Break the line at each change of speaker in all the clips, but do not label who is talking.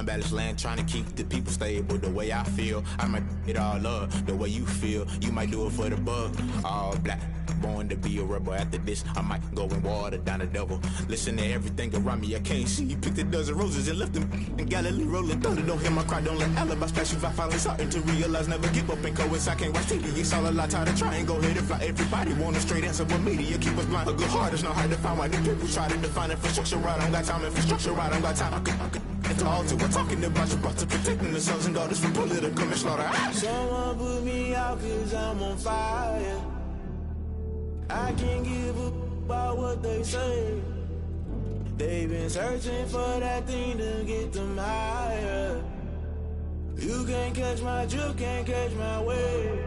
unbalanced land, trying to keep the people stable. The way I feel, I might it all up. The way you feel, you might do it for the buck. All black, born to be a rebel. After this, I might go and water down the devil. Listen to everything around me, I can't see. Picked a dozen roses and left them in Galilee rolling thunder. Don't hear my cry, don't let alibis pass you. I finally starting to realize, never give up and coincide. I can't watch TV, it's all a lot. Tired of trying, go ahead and fly. Everybody want a straight answer, but media keep us blind. A good heart is not hard to find. Why the people try to define infrastructure right? I don't got time, infrastructure right, I don't got time. I could it's all to we're talking about you, about to protecting the sons and daughters from political and slaughter.
Someone put me out cause I'm on fire. I can't give up about what they say. They've been searching for that thing to get them higher. You can't catch my drift, can't catch my wave.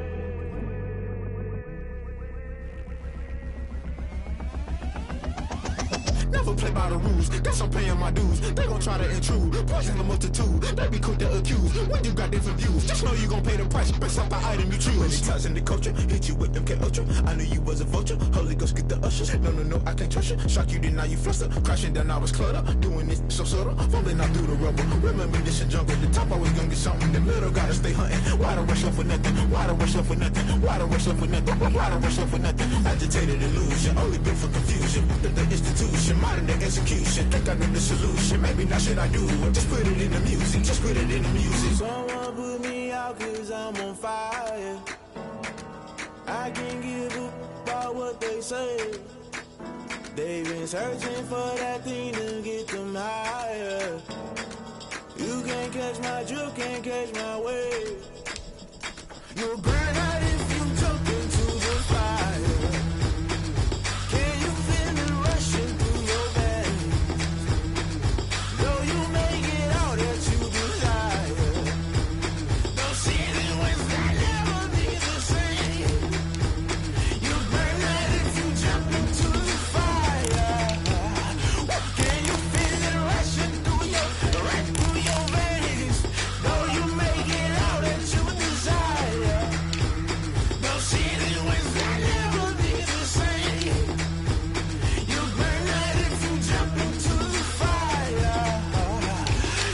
Never play by the rules, guess I'm paying my dues. They gon' try to intrude, poison the multitude. They be quick to accuse, when you got different views. Just know you gon' pay the price, based off the item you choose. Many times in the culture, hit you with MK Ultra. I knew you was a vulture, Holy Ghost get the ushers. No, I can't trust you. Shock you, then now you fluster. Crashing down, I was cluttered. Doing this so subtle, falling out through the rubble. Remember this in jungle, the top always gonna get something. The middle gotta stay hunting. Why the rush left for nothing? Why the rush left for nothing? Why the rush left for nothing? Why the rush left for nothing? Agitated illusion, only built for confusion. The institution, modern day execution. Think I know the solution. Maybe not should I do it? Just put it in the music. Just put it in the music.
Someone put me out cause I'm on fire. I can't give up about what they say. They've been searching for that thing to get them higher. You can't catch my drift, can't catch my wave. You'll burn out if you jump into the fire. Can you feel it rushing through your veins? Though you make it all that you desire. Those feelings will never be the same. You burn out if you jump into the fire. Can you feel it rushing through your veins? Though you make it all that you desire. Those feelings will never be the same. You burn out if you jump into the fire.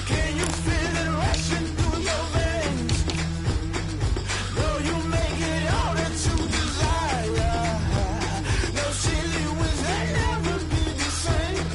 Can you feel it rushing through your veins? Though you make it all that you desire. Those feelings will never be the same.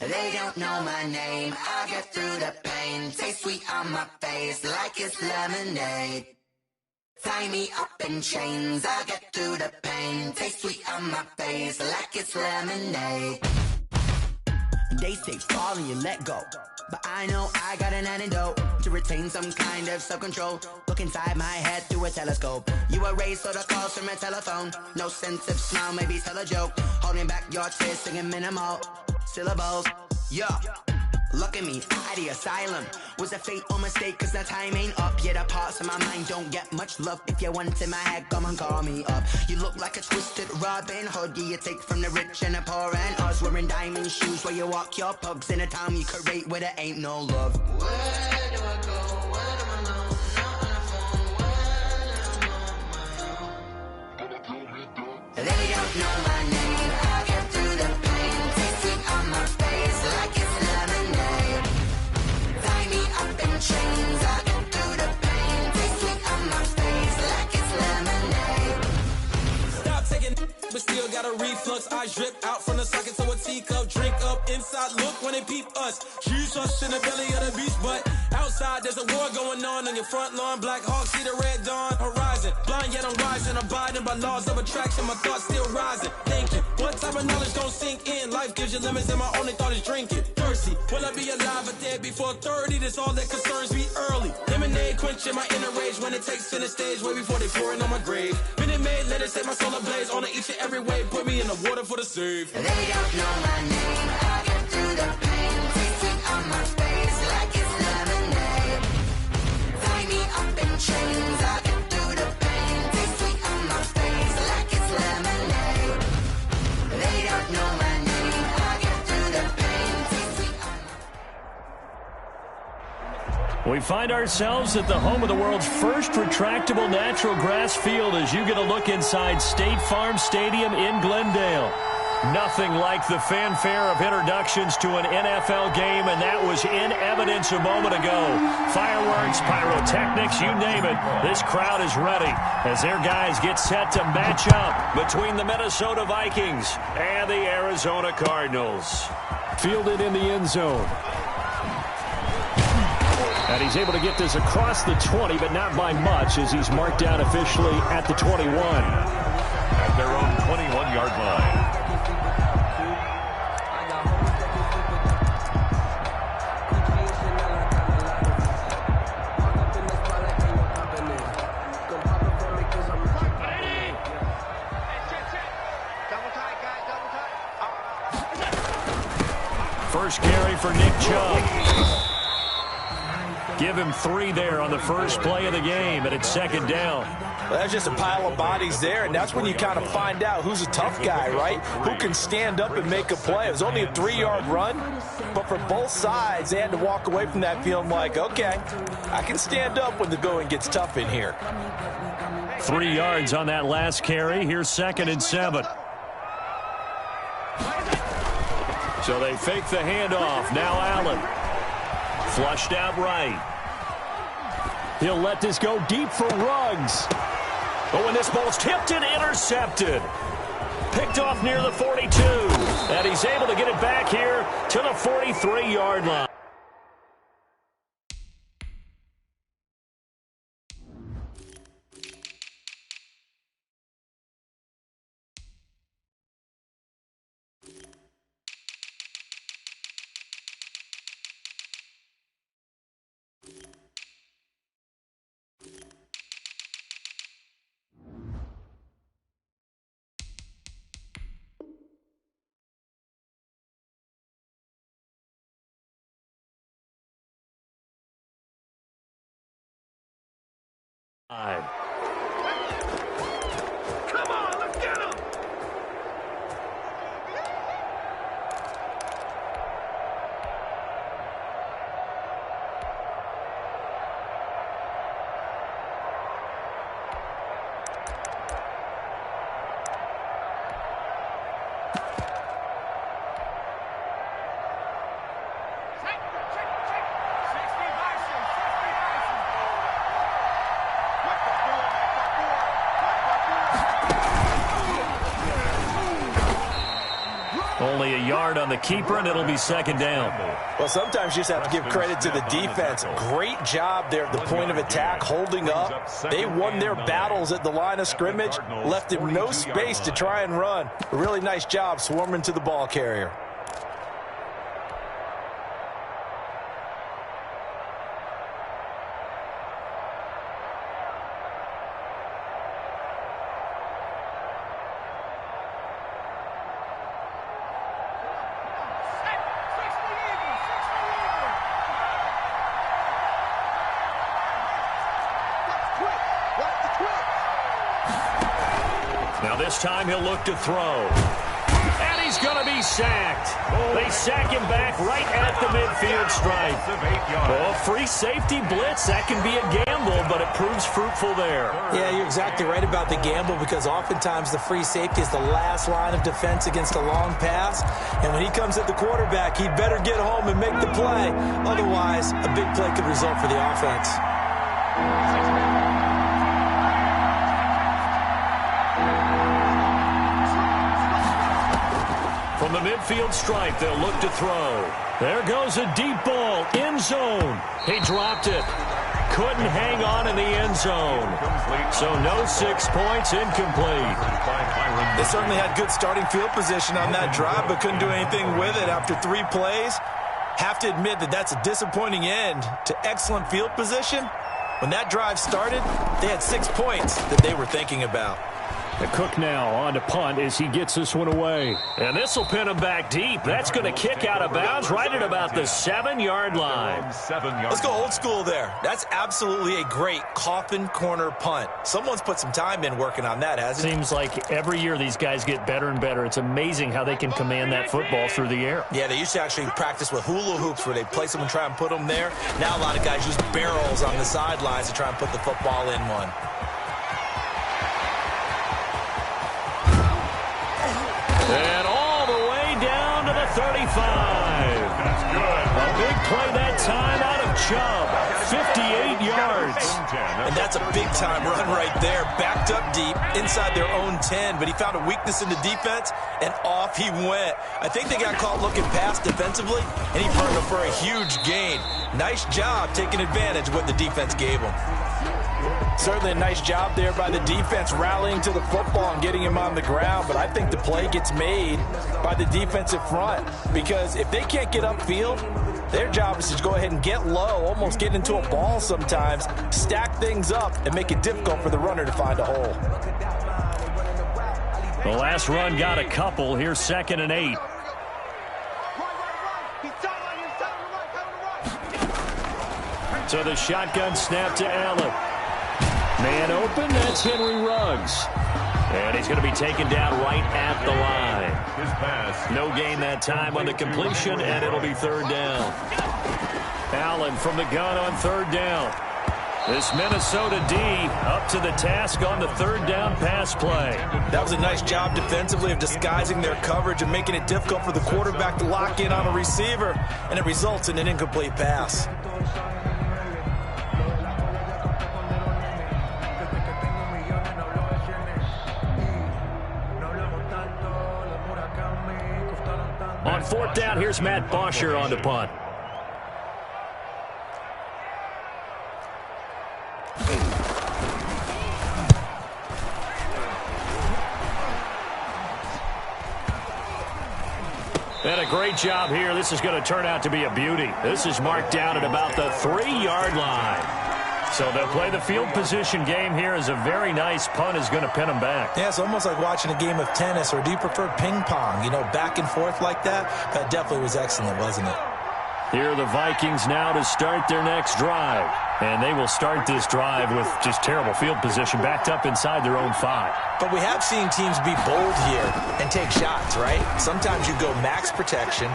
They don't know my name, I get through the pain. Taste sweet on my face like it's lemonade. Tie me up in chains, I get through the pain. Taste sweet on my face like it's lemonade. They say fall and you let go, but I know I got an antidote to retain some kind of self-control. Look inside my head through a telescope. You erase all the calls from a telephone. No sense of smile, maybe tell a joke. Holding back your tears, singing minimal syllables. Yeah, look at me, at the asylum. Was a fate or mistake, cause the time ain't up. Yet the parts of my mind don't get much love. If you want in my head, come and call me up. You look like a twisted Robin Hood. You take from the rich and the poor and us. Wearing diamond shoes where you walk your pugs in a town you create where there ain't no love. Where do I go? Where do I know? Not on the phone. When I'm on my own. They don't know my name. I get through the pain. Taste it on my face like it's lemonade. Tie me up in chains. I get through the pain. Taste it on my face like it's lemonade.
Stop taking, but still got a reflux. I drip out from the socket to a teacup. Drink up inside, look when they peep us. Shoes us in the belly of the beach, but outside there's a war going on your front lawn. Black Hawk see the red dawn horizon. Blind yet I'm rising, abiding by laws of attraction. My thoughts still rising. Thinking, what type of knowledge gon' sink in? Life gives you limits, and my only thought is drinking. Thirsty, will I be alive or dead before 30? That's all that concerns me early. Lemonade quenching my inner rage when it takes center stage, way before they pour it on my grave. Minute Maid, let it set my soul ablaze. On each and every way, put me in the water for the save.
They don't know my name, I get through the pain. Taste it on my face like it's lemonade. Tie me up in chains, I get through the
We find ourselves at the home of the world's first retractable natural grass field as you get a look inside State Farm Stadium in Glendale. Nothing like the fanfare of introductions to an NFL game, and that was in evidence a moment ago. Fireworks, pyrotechnics, you name it. This crowd is ready as their guys get set to match up between the Minnesota Vikings and the Arizona Cardinals. Fielded in the end zone. And he's able to get this across the 20, but not by much as he's marked down officially at the 21.
At their own 21-yard line.
First carry for Nick Chubb. Give him 3 there on the first play of the game, and it's second down.
Well, that's just a pile of bodies there, and that's when you kind of find out who's a tough guy, right? Who can stand up and make a play. It was only a 3-yard run, but for both sides, they had to walk away from that feeling like, okay, I can stand up when the going gets tough in here.
3 yards on that last carry. Here's 2nd and 7. So they fake the handoff. Now Allen. Flushed out right. He'll let this go deep for Ruggs. But when this ball's tipped and intercepted. Picked off near the 42. And he's able to get it back here to the 43-yard line.
Come on, let's get him!
Only a yard on the keeper, and it'll be second down.
Well, sometimes you just have to give credit to the defense. Great job there at the point of attack, holding up. They won their battles at the line of scrimmage, left them no space to try and run. A really nice job swarming to the ball carrier.
Now this time he'll look to throw. And he's going to be sacked. They sack him back right at the midfield stripe. Oh, free safety blitz, that can be a gamble, but it proves fruitful there.
Yeah, you're exactly right about the gamble because oftentimes the free safety is the last line of defense against a long pass. And when he comes at the quarterback, he'd better get home and make the play. Otherwise, a big play could result for the offense.
From the midfield stripe, they'll look to throw. There goes a deep ball, end zone. He dropped it. Couldn't hang on in the end zone. So no 6 points, incomplete.
They certainly had good starting field position on that drive, but couldn't do anything with it after 3 plays. Have to admit that that's a disappointing end to excellent field position. When that drive started, they had 6 points that they were thinking about.
The Cook now on to punt as he gets this one away. And this will pin him back deep. That's going to kick out of bounds right at about the 7-yard line.
Let's go old school there. That's absolutely a great coffin corner punt. Someone's put some time in working on that, hasn't it?
Seems like every year these guys get better and better. It's amazing how they can command that football through the air.
Yeah, they used to actually practice with hula hoops where they place them and try and put them there. Now a lot of guys use barrels on the sidelines to try and put the football in one.
And all the way down to the 35.
That's good.
A big play that time out of Chubb. 58 yards.
And that's a big-time run right there. Backed up deep inside their own 10, but he found a weakness in the defense, and off he went. I think they got caught looking past defensively, and he burned him for a huge gain. Nice job taking advantage of what the defense gave him. Certainly a nice job there by the defense rallying to the football and getting him on the ground, but I think the play gets made by the defensive front because if they can't get upfield, their job is to go ahead and get low, almost get into a ball sometimes, stack things up, and make it difficult for the runner to find a hole.
The last run got a couple. Here's 2nd and 8. So the shotgun snap to Allen. Man open, that's Henry Ruggs. And he's going to be taken down right at the line.
His pass.
No gain that time on the completion, and it'll be 3rd down. Allen from the gun on 3rd down. This Minnesota D up to the task on the 3rd down pass play.
That was a nice job defensively of disguising their coverage and making it difficult for the quarterback to lock in on a receiver, and it results in an incomplete pass.
On 4th down, here's Matt Bosher on the punt. And a great job here. This is going to turn out to be a beauty. This is marked down at about the 3-yard line. So they'll play the field position game here as a very nice punt is going to pin them back.
Yeah, it's almost like watching a game of tennis, or do you prefer ping pong? You know, back and forth like that? That definitely was excellent, wasn't it?
Here are the Vikings now to start their next drive. And they will start this drive with just terrible field position, backed up inside their own 5.
But we have seen teams be bold here and take shots, right? Sometimes you go max protection,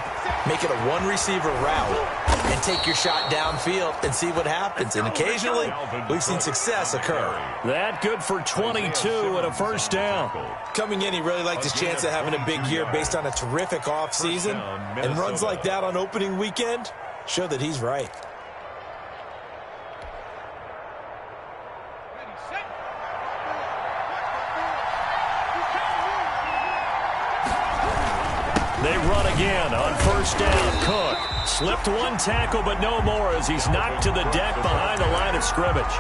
make it a one-receiver route, and take your shot downfield and see what happens. And occasionally, we've seen success occur.
That good for 22 and a 1st down.
Coming in, he really liked his chance of having a big year based on a terrific offseason. And runs like that on opening weekend show that he's right.
They run again on 1st down. Cook slipped one tackle, but no more as he's knocked to the deck behind the line of scrimmage.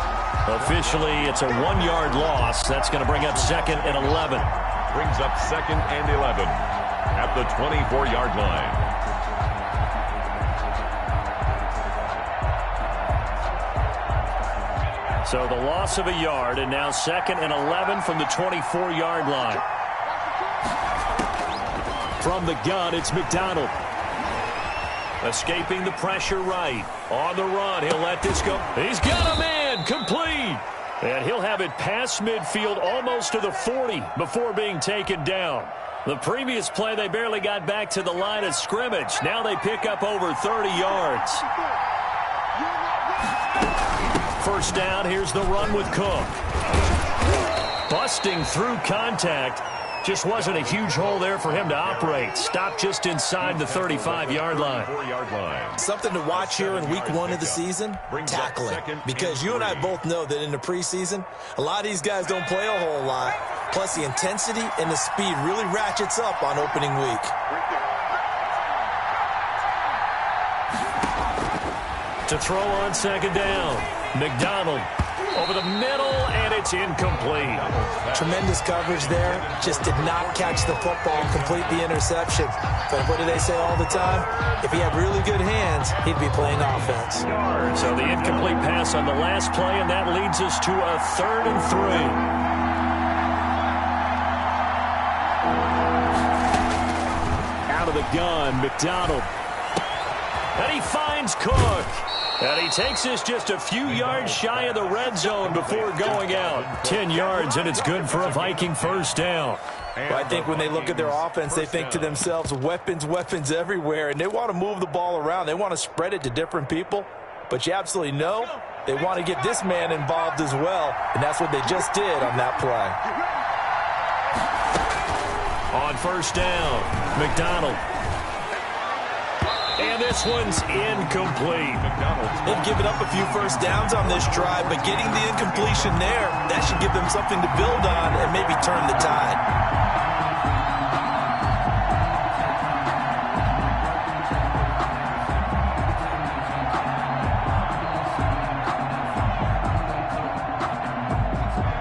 Officially, it's a 1-yard loss. That's going to bring up 2nd and 11.
Brings up 2nd and 11 at the 24-yard line.
So the loss of a yard, and now 2nd and 11 from the 24-yard line. From the gun, it's McDonald. Escaping the pressure right. On the run, he'll let this go. He's got a man, complete. And he'll have it past midfield almost to the 40 before being taken down. The previous play, they barely got back to the line of scrimmage. Now they pick up over 30 yards. 1st down, here's the run with Cook. Busting through contact. Just wasn't a huge hole there for him to operate. Stopped just inside the 35-yard line.
Something to watch here in week 1 of the season, tackling. Because you and I both know that in the preseason, a lot of these guys don't play a whole lot. Plus, the intensity and the speed really ratchets up on opening week.
To throw on 2nd down. McDonald over the middle, and it's incomplete.
Tremendous coverage there. Just did not catch the football and complete the interception. But what do they say all the time? If he had really good hands, he'd be playing offense.
So the incomplete pass on the last play, and that leads us to a 3rd and 3. out of the gun. McDonald. And he finds Cook. And he takes this just a few yards shy of the red zone before going out. 10 yards, and it's good for a Viking first down.
Well, I think when they look at their offense, they think to themselves, weapons, weapons everywhere, and they want to move the ball around. They want to spread it to different people. But you absolutely know they want to get this man involved as well, and that's what they just did on that play.
On first down, McDonald. And this one's incomplete.
They've given up a few first downs on this drive, but getting the incompletion there, that should give them something to build on and maybe turn the tide.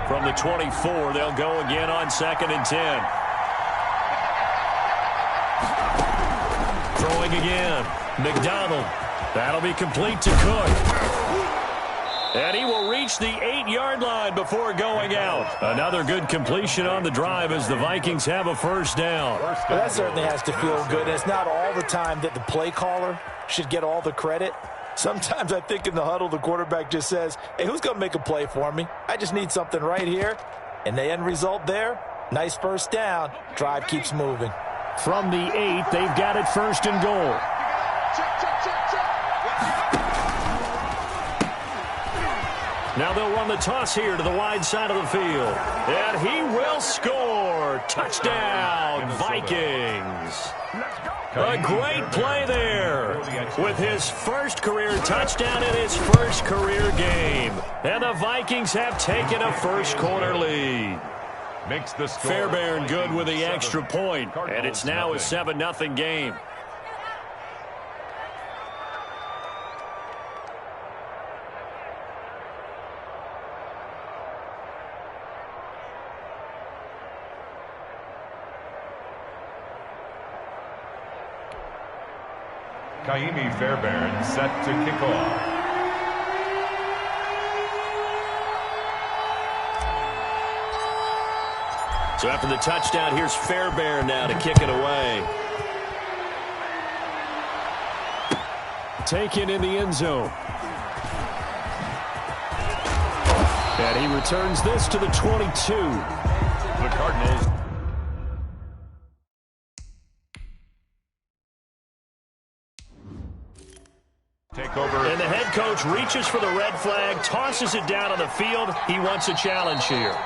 From the 24, they'll go again on 2nd and 10. Throwing again. McDonald. That'll be complete to Cook. And he will reach the 8-yard line before going out. Another good completion on the drive as the Vikings have a first down.
Well, that certainly has to feel good. And it's not all the time that the play caller should get all the credit. Sometimes I think in the huddle, the quarterback just says, hey, who's going to make a play for me? I just need something right here. And the end result there, nice first down. Drive keeps moving.
From the 8, they've got it 1st and goal. Now they'll run the toss here to the wide side of the field. And he will score. Touchdown, Vikings. A great play there with his first career touchdown in his first career game. And the Vikings have taken a first quarter lead.
Makes the score
Fairbairn good with the extra point, and it's now a 7-0 game.
Kaimi Fairbairn set to kick off.
So after the touchdown, here's Fairbairn now to kick it away. Taken in the end zone. And he returns this to the 22.
The Cardinals. Take over.
And the head coach reaches for the red flag, tosses it down on the field. He wants a challenge here.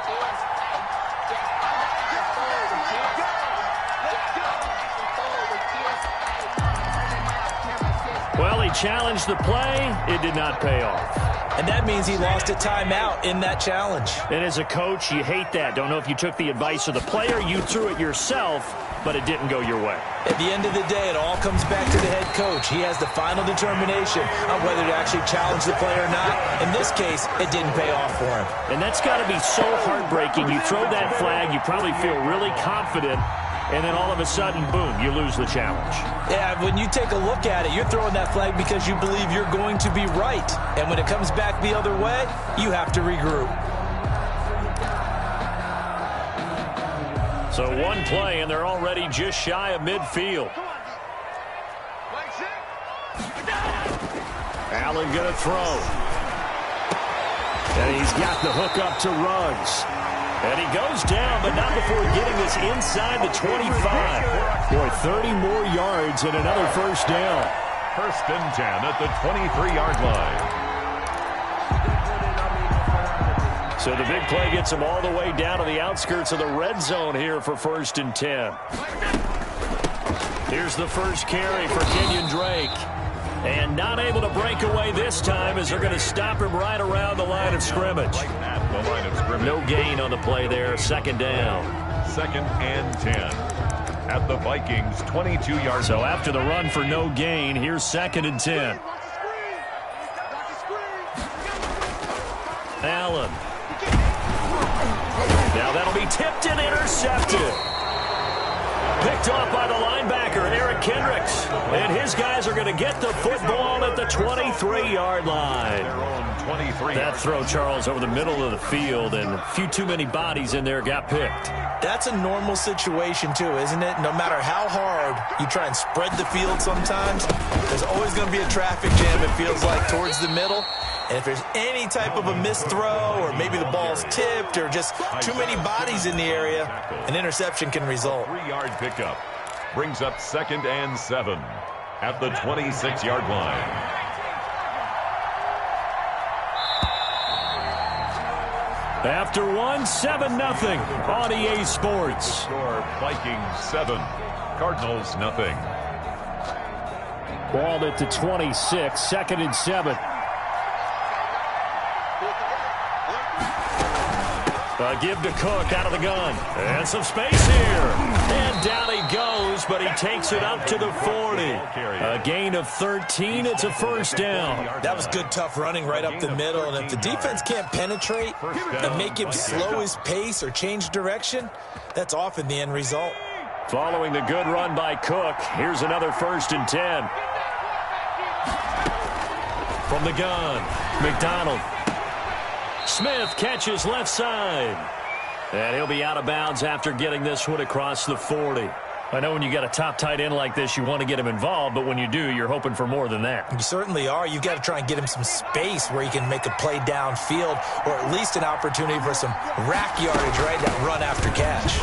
Well, he challenged the play. It did not pay off.
And that means he lost a timeout in that challenge.
And as a coach, you hate that. Don't know if you took the advice of the player. You threw it yourself, but it didn't go your way.
At the end of the day, it all comes back to the head coach. He has the final determination on whether to actually challenge the play or not. In this case, it didn't pay off for him.
And that's got to be so heartbreaking. You throw that flag, you probably feel really confident, and then all of a sudden, boom, you lose the challenge.
Yeah, when you take a look at it, you're throwing that flag because you believe you're going to be right. And when it comes back the other way, you have to regroup.
So one play, and they're already just shy of midfield. Allen going to throw. And he's got the hook up to Ruggs. And he goes down, but not before getting this inside the 25. Boy, 30 more yards and another first down.
1st and 10 at the 23-yard line.
So the big play gets him all the way down to the outskirts of the red zone here for 1st and 10. Here's the first carry for Kenyon Drake. And not able to break away this time as they're going to stop him right around the line of scrimmage. No gain on the play there. 2nd down.
2nd and 10 at the Vikings 22-yard.
So after the run for no gain, here's 2nd and 10. Allen. Now that'll be tipped and intercepted. Picked off by the linebacker. linebacker, Eric Kendricks. And his guys are going to get the football at the 23-yard line. That throw, Charles, over the middle of the field, and a few too many bodies in there got picked.
That's a normal situation, too, isn't it? No matter how hard you try and spread the field sometimes, there's always going to be a traffic jam, it feels like, towards the middle. And if there's any type of a missed throw, or maybe the ball's tipped, or just too many bodies in the area, an interception can result.
3-yard pickup brings up 2nd and 7 at the 26-yard line.
After 7-0 on EA Sports.
Score Vikings 7, Cardinals nothing.
Ball at the 26, 2nd and 7. Give to Cook out of the gun. And some space here. And down he goes, but he takes it up to the 40. A gain of 13. It's a first down.
That was good, tough running right up the middle. And if the defense can't penetrate and make him slow his pace or change direction, that's often the end result.
Following the good run by Cook, here's another 1st and 10. From the gun, McDonald. Smith catches left side. And he'll be out of bounds after getting this one across the 40. I know when you got a top tight end like this, you want to get him involved, but when you do, you're hoping for more than that.
You certainly are. You've got to try and get him some space where he can make a play downfield, or at least an opportunity for some rack yardage, right? That run after catch.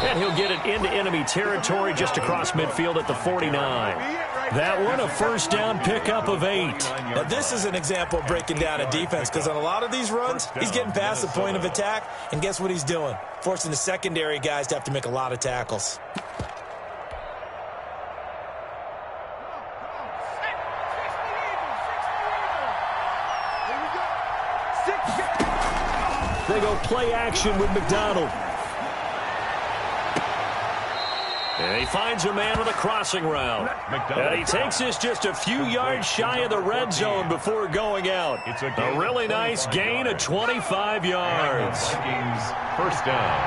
And he'll get it into enemy territory just across midfield at the 49. That one, a first down pickup of 8.
Now, this is an example of breaking down a defense, because on a lot of these runs, he's getting past the point of attack, and guess what he's doing? Forcing the secondary guys to have to make a lot of tackles.
They go play action with McDonald. And he finds a man with a crossing route. And he takes this just a few yards shy of the red zone before going out. It's a really nice gain of 25 yards.
First down.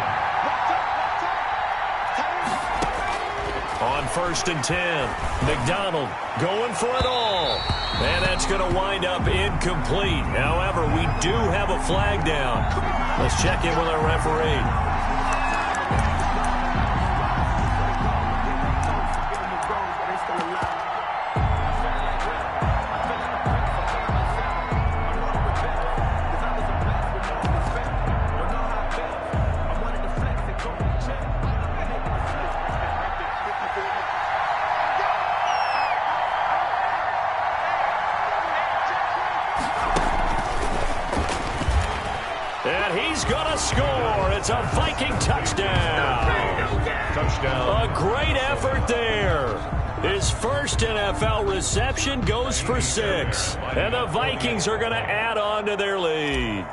On 1st and 10, McDonald going for it all. And that's going to wind up incomplete. However, we do have a flag down. Let's check in with our referee. And he's going to score. It's a Viking touchdown. A great effort there. His first NFL reception goes for 6. And the Vikings are going to add on to their lead.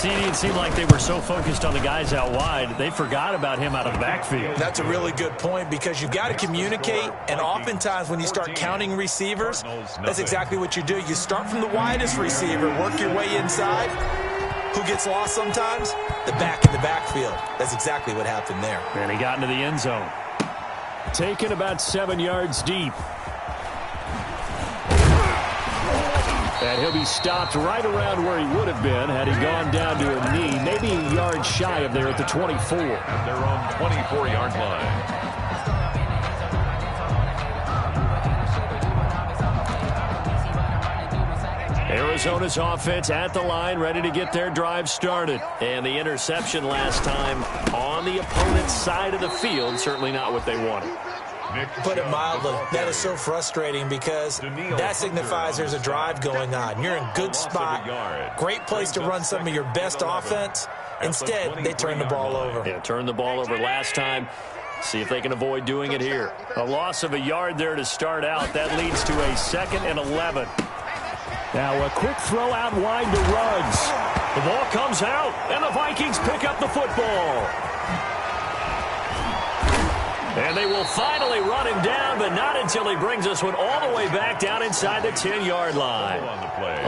It seemed like they were so focused on the guys out wide, they forgot about him out of the backfield.
That's a really good point, because you've got to communicate, and oftentimes when you start counting receivers, that's exactly what you do. You start from the widest receiver, work your way inside. Who gets lost sometimes? The back in the backfield. That's exactly what happened there.
And he got into the end zone. Taken about 7 yards deep. And he'll be stopped right around where he would have been had he gone down to a knee, maybe a yard shy of there at the 24.
At their own 24-yard line.
Arizona's offense at the line, ready to get their drive started. And the interception last time on the opponent's side of the field, certainly not what they wanted.
Put it mildly, that is so frustrating, because that signifies there's a drive going on. You're in good spot, great place to run some of your best offense. Instead, they turn the ball over.
Yeah, turned the ball over last time. See if they can avoid doing it here. A loss of a yard there to start out. That leads to a 2nd and 11. Now a quick throw out wide to Ruggs. The ball comes out, and the Vikings pick up the football. And they will finally run him down, but not until he brings us one all the way back down inside the 10-yard line.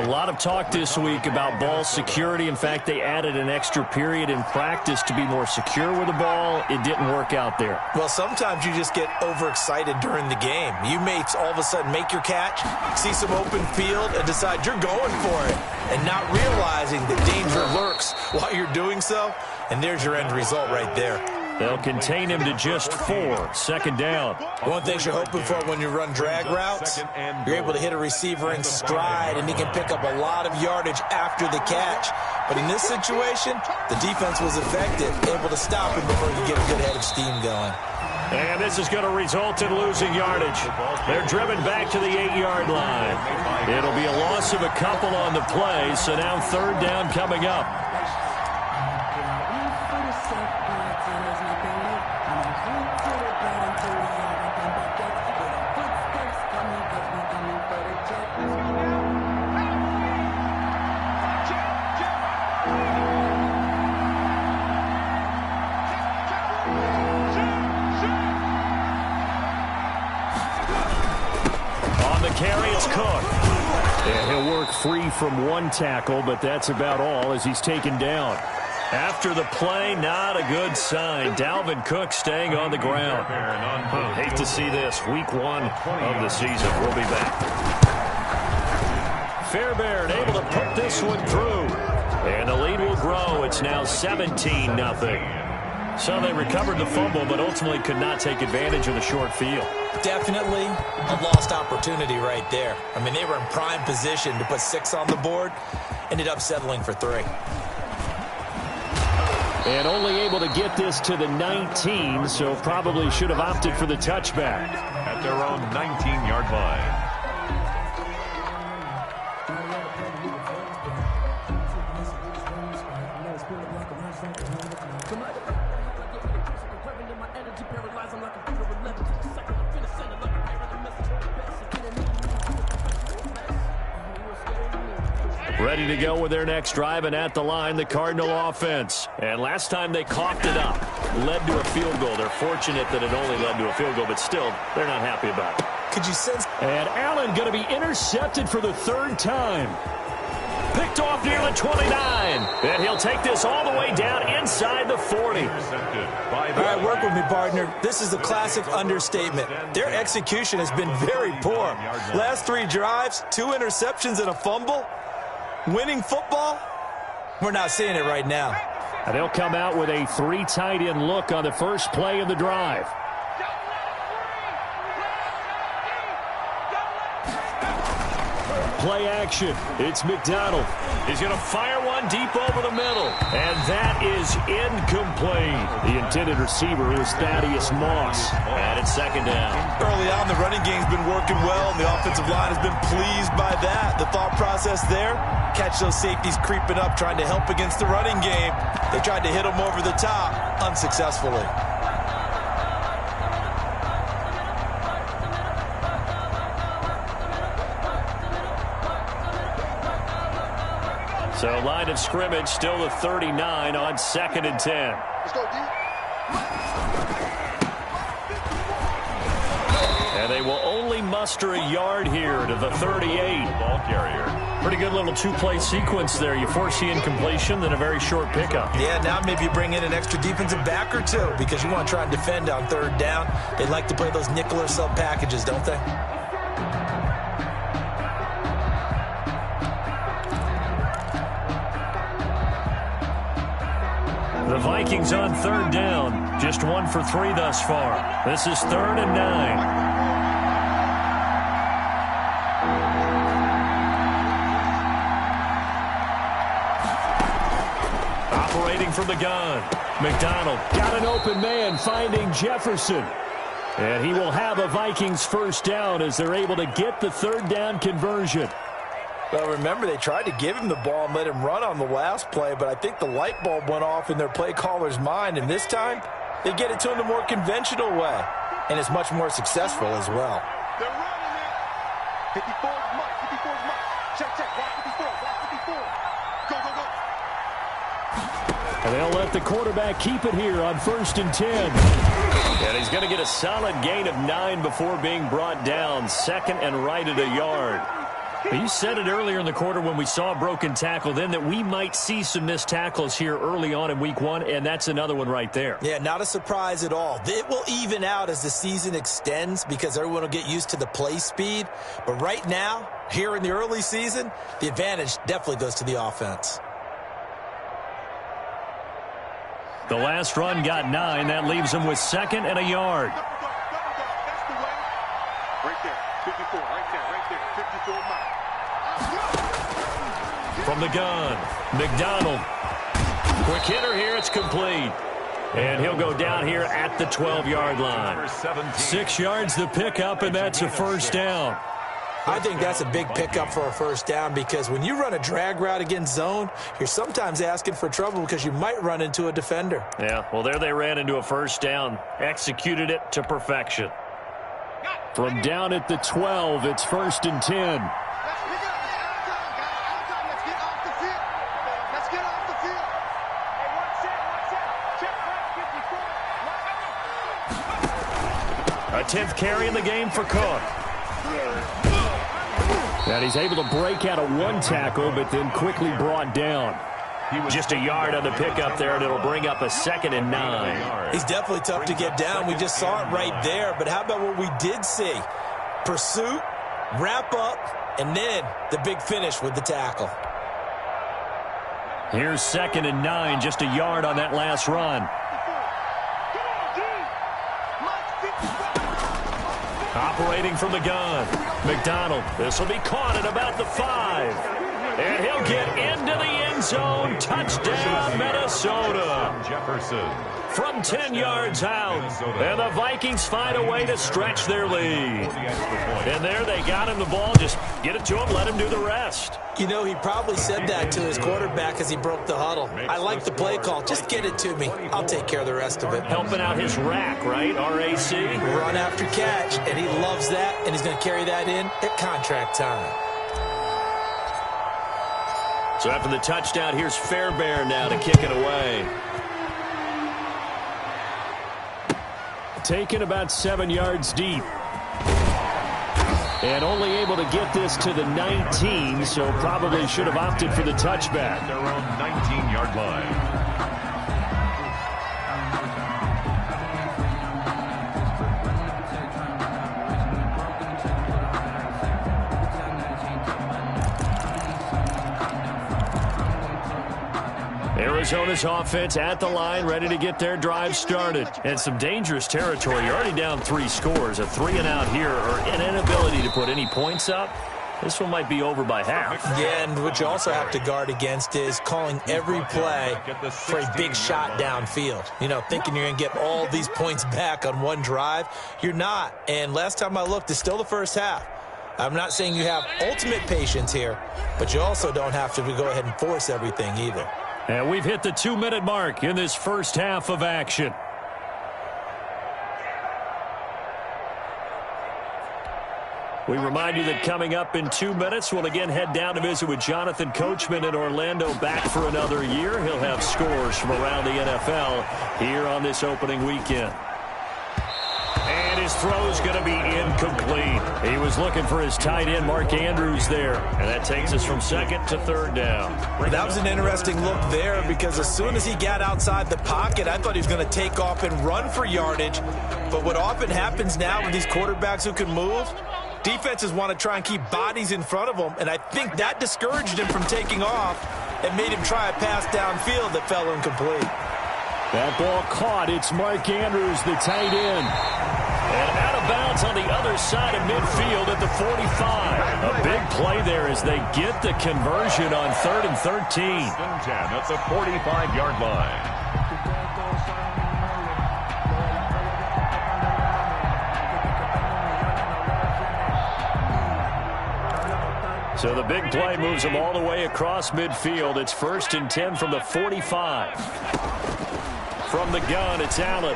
A lot of talk this week about ball security. In fact, they added an extra period in practice to be more secure with the ball. It didn't work out there.
Well, sometimes you just get overexcited during the game. You may all of a sudden make your catch, see some open field, and decide you're going for it, and not realizing that danger lurks while you're doing so. And there's your end result right there.
They'll contain him to just 4. Second down.
One thing you're hoping for when you run drag routes, you're able to hit a receiver in stride, and he can pick up a lot of yardage after the catch. But in this situation, the defense was effective, able to stop him before he could get a good head of steam going.
And this is going to result in losing yardage. They're driven back to the 8-yard line. It'll be a loss of a couple on the play, so now third down coming up. Carry, it's Cook. And he'll work free from one tackle, but that's about all as he's taken down. After the play, not a good sign. Dalvin Cook staying on the ground. Hate to see this. Week 1 of the season. We'll be back. Fairbairn able to put this one through. And the lead will grow. It's now 17-0. So they recovered the fumble, but ultimately could not take advantage of the short field.
Definitely a lost opportunity right there. I mean, they were in prime position to put 6 on the board. Ended up settling for 3.
And only able to get this to the 19, so probably should have opted for the touchback.
At their own 19-yard line.
Ready to go with their next drive, and at the line, the Cardinal offense. And last time they coughed it up, led to a field goal. They're fortunate that it only led to a field goal, but still, they're not happy about it.
Could you sense?
And Allen going to be intercepted for the 3rd time. Picked off near the 29. And he'll take this all the way down inside the 40.
All right, work with me, partner. This is a classic understatement. Their execution has been very poor. Last 3 drives, 2 interceptions and a fumble. Winning football? We're not seeing it right now.
And they'll come out with a 3 tight end look on the first play of the drive. Play action. It's McDonald. He's going to fire one deep over the middle. And that is incomplete. The intended receiver is Thaddeus Moss. And it's second down.
Early on, the running game's been working well, and the offensive line has been pleased by that. The thought process there, catch those safeties creeping up, trying to help against the running game. They tried to hit them over the top, unsuccessfully.
So line of scrimmage still the 39 on 2nd and 10.
Let's go, D.
And they will only muster a yard here to the 38.
Ball carrier.
Pretty good little 2-play sequence there. You force the incompletion, then a very short pickup.
Yeah, now maybe you bring in an extra defensive back or 2 because you want to try and defend on 3rd down. They like to play those nickel or sub packages, don't they?
The Vikings on 3rd down. Just 1 for 3 thus far. This is 3rd and 9. Operating from the gun. McDonald got an open man, finding Jefferson. And he will have a Vikings first down as they're able to get the 3rd down conversion.
Well, remember, they tried to give him the ball and let him run on the last play, but I think the light bulb went off in their play caller's mind, and this time they get it to him the more conventional way, and it's much more successful as well.
They're running it. 54 is Mike. 54 is Mike. Check, check. Watch 54. Watch 54. Go, go, go.
And they'll let the quarterback keep it here on 1st and 10. And he's going to get a solid gain of 9 before being brought down. 2nd and right at a yard. You said it earlier in the quarter when we saw a broken tackle then that we might see some missed tackles here early on in week 1, and that's another one right there.
Yeah, not a surprise at all. It will even out as the season extends because everyone will get used to the play speed. But right now, here in the early season, the advantage definitely goes to the offense.
The last run got 9. That leaves him with 2nd and a yard.
That's the way. Right there. 54. Right there. 54 miles.
From the gun, McDonald. Quick hitter here. It's complete. And he'll go down here at the 12-yard line. 6 yards the pickup, and that's a first down.
I think that's a big pickup for a first down because when you run a drag route against zone, you're sometimes asking for trouble because you might run into a defender.
Yeah, well, there they ran into a first down. Executed it to perfection. From down at the 12, it's 1st and 10. A 10th carry in the game for Cook. And he's able to break out of 1 tackle, but then quickly brought down. Just a yard on the pickup there, and it'll bring up a 2nd and 9.
He's definitely tough to get down. We just saw it right there. But how about what we did see? Pursuit, wrap up, and then the big finish with the tackle.
Here's 2nd and 9, just a yard on that last run. Operating from the gun, McDonald. This will be caught at about the 5. And he'll get into the end zone. Touchdown, Minnesota.
Jefferson.
From 10 yards out. And the Vikings find a way to stretch their lead. And there they got him the ball. Just get it to him, let him do the rest.
You know, he probably said that to his quarterback as he broke the huddle. I like the play call. Just get it to me. I'll take care of the rest of it.
Helping out his rack, right? R-A-C.
Run after catch, and he loves that, and he's going to carry that in at contract time.
So after the touchdown, here's Fairbairn now to kick it away. Taken about 7 yards deep. And only able to get this to the 19, so probably should have opted for the touchback.
Their own 19-yard line.
Arizona's offense at the line, ready to get their drive started. And some dangerous territory. You're already down 3 scores. A 3-and-out here, or an inability to put any points up. This one might be over by half.
Yeah, and what you also have to guard against is calling every play for a big shot downfield. You know, thinking you're going to get all these points back on one drive. You're not. And last time I looked, it's still the first half. I'm not saying you have ultimate patience here, but you also don't have to go ahead and force everything either.
And we've hit the 2-minute mark in this first half of action. We remind you that coming up in 2 minutes, we'll again head down to visit with Jonathan Coachman in Orlando, back for another year. He'll have scores from around the NFL here on this opening weekend. And his throw's going to be incomplete. He was looking for his tight end, Mark Andrews, there. And that takes us from 2nd to 3rd down.
That was an interesting look there because as soon as he got outside the pocket, I thought he was going to take off and run for yardage. But what often happens now with these quarterbacks who can move, defenses want to try and keep bodies in front of them. And I think that discouraged him from taking off and made him try a pass downfield that fell incomplete.
That ball caught. It's Mark Andrews, the tight end. And out of bounds on the other side of midfield at the 45. A big play there as they get the conversion on 3rd and 13.
At the 45-yard line.
So the big play moves them all the way across midfield. It's 1st and 10 from the 45. From the gun, it's Allen.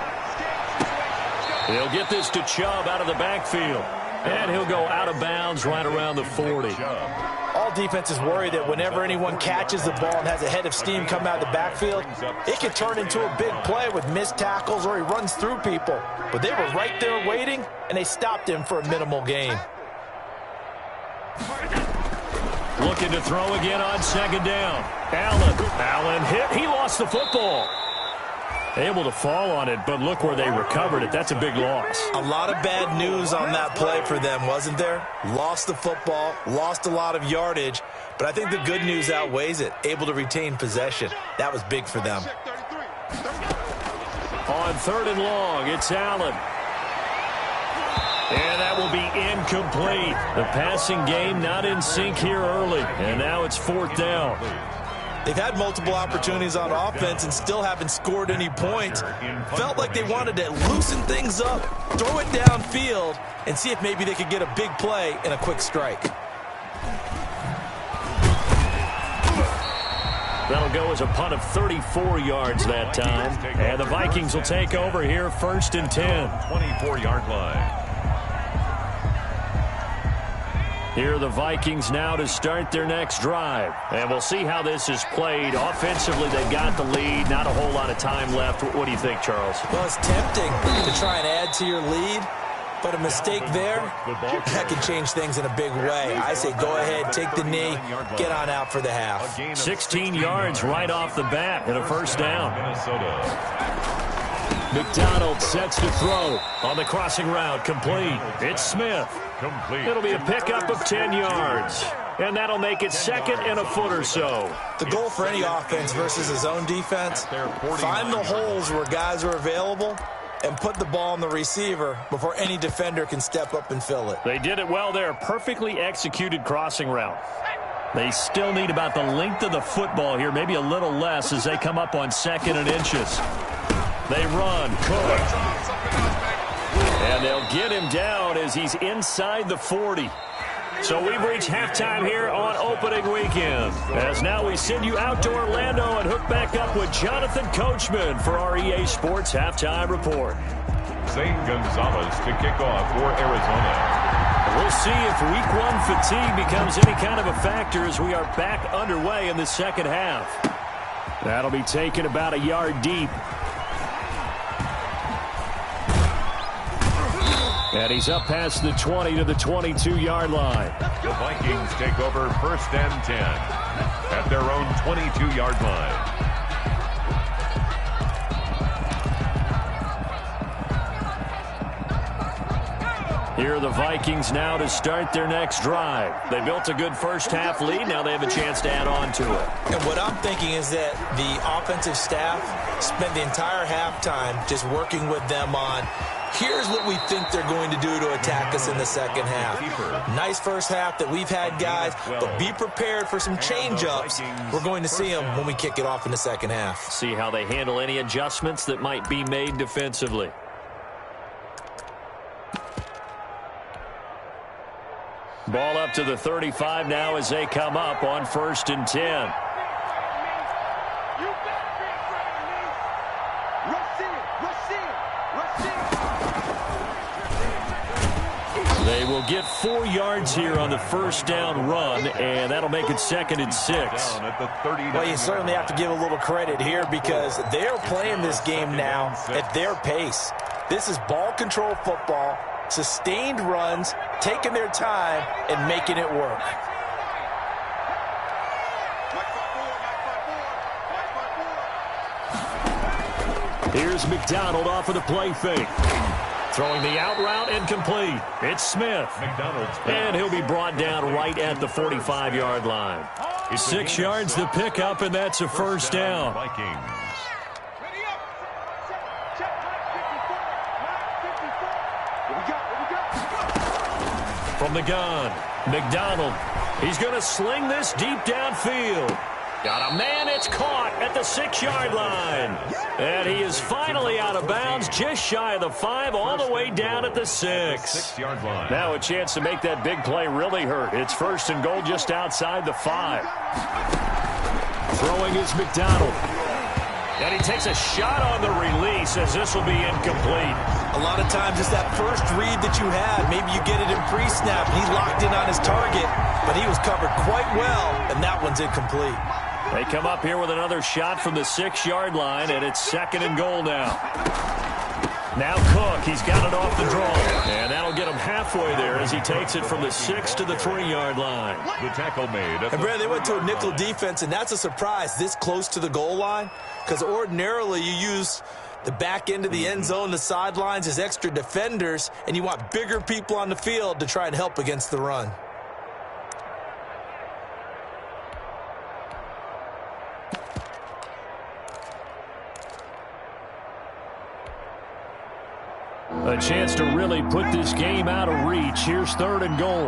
He'll get this to Chubb out of the backfield. And he'll go out of bounds right around the 40.
All defense is worried that whenever anyone catches the ball and has a head of steam come out of the backfield, it can turn into a big play with missed tackles or he runs through people. But they were right there waiting, and they stopped him for a minimal gain.
Looking to throw again on second down. Allen hit. He lost the football. Able to fall on it, but look where they recovered it. That's a big loss.
A lot of bad news on that play for them, wasn't there? Lost the football, lost a lot of yardage, but I think the good news outweighs it. Able to retain possession. That was big for them.
On 3rd and long, it's Allen. And that will be incomplete. The passing game not in sync here early, and now it's 4th down.
They've had multiple opportunities on offense and still haven't scored any points. Felt like they wanted to loosen things up, throw it downfield, and see if maybe they could get a big play and a quick strike.
That'll go as a punt of 34 yards that time. And the Vikings will take over here 1st and 10.
24-yard line.
Here are the Vikings now to start their next drive. And we'll see how this is played. Offensively, they've got the lead. Not a whole lot of time left. What do you think, Charles?
Well, it's tempting to try and add to your lead. But a mistake there, that can change things in a big way. I say go ahead, take the knee, get on out for the half.
16 yards right off the bat and a 1st down. McDonald sets to throw on the crossing route. Complete. It's Smith. It'll be a pickup of 10 yards. And that'll make it 2nd and a foot or so.
The goal for any offense versus his own defense, find the holes where guys are available and put the ball on the receiver before any defender can step up and fill it.
They did it well there. Perfectly executed crossing route. They still need about the length of the football here, maybe a little less as they come up on 2nd and inches. They run. Cook. And they'll get him down as he's inside the 40. So we've reached halftime here on opening weekend. As now we send you out to Orlando and hook back up with Jonathan Coachman for our EA Sports Halftime Report.
Zane Gonzalez to kick off for Arizona.
We'll see if week 1 fatigue becomes any kind of a factor as we are back underway in the second half. That'll be taken about a yard deep. And he's up past the 20 to the 22-yard line.
The Vikings take over 1st and 10 at their own 22-yard line.
Here are the Vikings now to start their next drive. They built a good first half lead. Now they have a chance to add on to it.
And what I'm thinking is that the offensive staff spent the entire halftime just working with them on, here's what we think they're going to do to attack us in the second half. Nice first half that we've had, guys, but be prepared for some change-ups. We're going to see them when we kick it off in the second half.
See how they handle any adjustments that might be made defensively. Ball up to the 35 now as they come up on 1st and 10. They will get 4 yards here on the 1st down run, and that'll make it 2nd and 6.
Well, you certainly have to give a little credit here because they're playing this game now at their pace. This is ball control football, sustained runs, taking their time, and making it work.
Here's McDonald off of the play fake. Throwing the out route incomplete. It's Smith. And he'll be brought down right at the 45-yard line. 6 yards the pickup, and that's a 1st down. From the gun, McDonald. He's going to sling this deep downfield. Got a man, it's caught at the 6-yard line. And he is finally out of bounds, just shy of the 5, all the way down at the 6. Now a chance to make that big play really hurt. It's 1st and goal just outside the 5. Throwing is McDonald. And he takes a shot on the release as this will be incomplete.
A lot of times it's that first read that you have. Maybe you get it in pre-snap. He locked in on his target, but he was covered quite well, and that one's incomplete.
They come up here with another shot from the 6-yard line, and it's 2nd and goal now. Now Cook, he's got it off the draw. And that'll get him halfway there as he takes it from the 6 to the 3-yard line.
The tackle made.
And Brad, they went to a nickel defense, and that's a surprise this close to the goal line, because ordinarily you use the back end of the end zone, the sidelines as extra defenders, and you want bigger people on the field to try and help against the run.
A chance to really put this game out of reach. Here's 3rd and goal.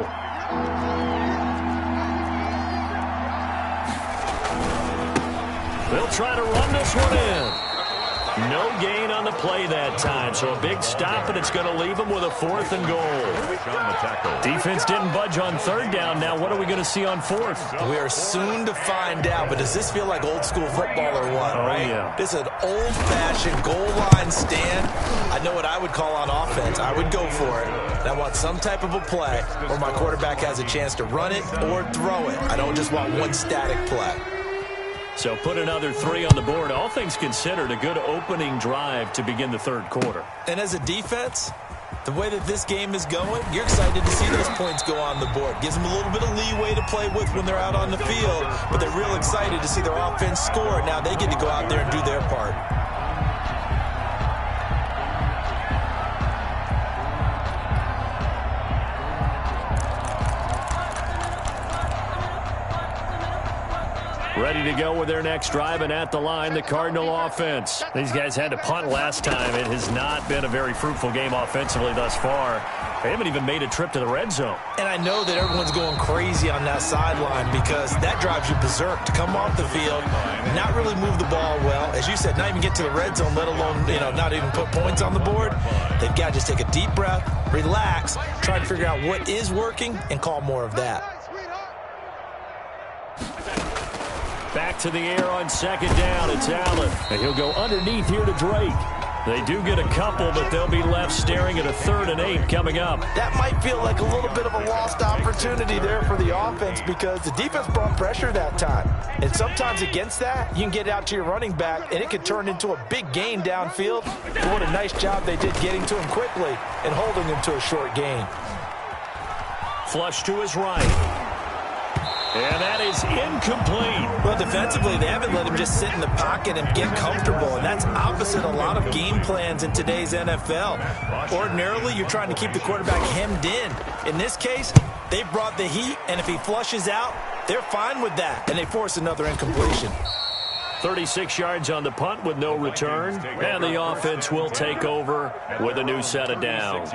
They'll try to run this one in. No gain on the play that time, so a big stop, and it's going to leave them with a 4th and goal. Defense didn't budge on 3rd down. Now what are we going to see on 4th?
We are soon to find out, but does this feel like old school football or what, right?
Yeah.
This is an old-fashioned goal line stand. I know what I would call on offense. I would go for it. And I want some type of a play where my quarterback has a chance to run it or throw it. I don't just want one static play.
So put another 3 on the board. All things considered, a good opening drive to begin the 3rd quarter.
And as a defense, the way that this game is going, you're excited to see those points go on the board. Gives them a little bit of leeway to play with when they're out on the field, but they're real excited to see their offense score. Now they get to go out there and do their part.
Ready to go with their next drive, and at the line, the Cardinal offense. These guys had to punt last time. It has not been a very fruitful game offensively thus far. They haven't even made a trip to the red zone.
And I know that everyone's going crazy on that sideline because that drives you berserk to come off the field, not really move the ball well. As you said, not even get to the red zone, let alone, not even put points on the board. They've got to just take a deep breath, relax, try to figure out what is working, and call more of that.
Back to the air on 2nd down. It's Allen. And he'll go underneath here to Drake. They do get a couple, but they'll be left staring at a 3rd and 8 coming up.
That might feel like a little bit of a lost opportunity there for the offense because the defense brought pressure that time. And sometimes against that, you can get out to your running back, and it could turn into a big gain downfield. But what a nice job they did getting to him quickly and holding him to a short gain.
Flush to his right. And that is incomplete.
Well, defensively, they haven't let him just sit in the pocket and get comfortable, and that's opposite a lot of game plans in today's NFL. Ordinarily, you're trying to keep the quarterback hemmed in. In this case, they brought the heat, and if he flushes out, they're fine with that, and they force another incompletion.
36 yards on the punt with no return, and the offense will take over with a new set of downs.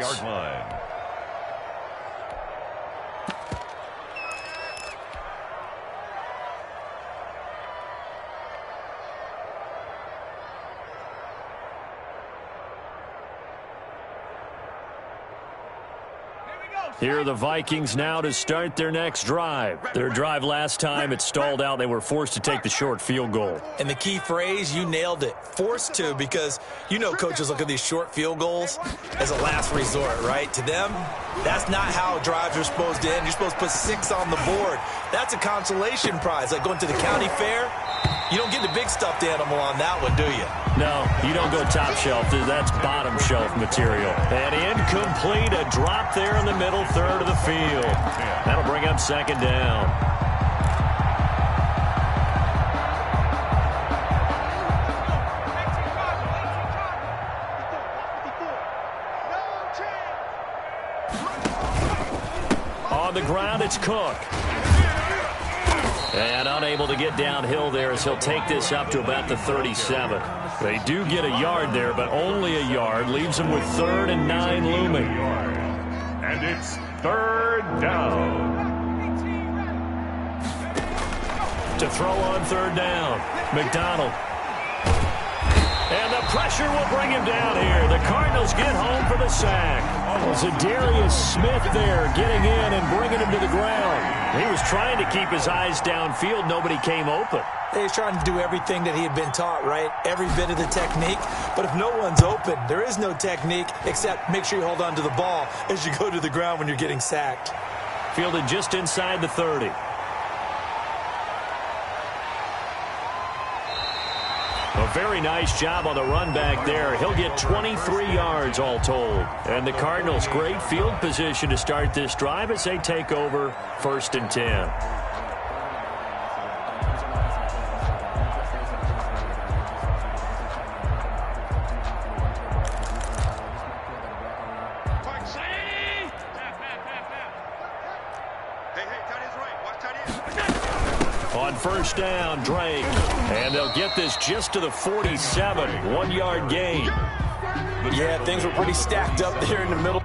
Here are the Vikings now to start their next drive. Their drive last time, it stalled out. They were forced to take the short field goal.
And the key phrase, you nailed it. Forced to, because coaches look at these short field goals as a last resort, right? To them, that's not how drives are supposed to end. You're supposed to put 6 on the board. That's a consolation prize. Like going to the county fair, you don't get the big stuffed animal on that one, do you?
No, you don't go top shelf. That's bottom shelf material. And incomplete, a drop there in the middle 3rd of the field. That'll bring up 2nd down. On the ground, it's Cook. And unable to get downhill there as he'll take this up to about the 37. They do get a yard there, but only a yard. Leaves them with 3rd and 9 looming.
And it's 3rd down.
To throw on 3rd down, McDonald. And the Pressure will bring him down here. The Cardinals get home for the sack. Zadarius Smith there getting in and bringing him to the ground. He was trying to keep his eyes downfield. Nobody came open.
He's trying to do everything that he had been taught, right? Every bit of the technique. But if no one's open, there is no technique except make sure you hold on to the ball as you go to the ground when you're getting sacked.
Fielded just inside the 30. A very nice job on the run back there. He'll get 23 yards all told. And the Cardinals, great field position to start this drive as they take over 1st and 10. On 1st down, Drake. And they'll get this just to the 47. 1-yard gain.
Yeah, things were pretty stacked up there in the middle.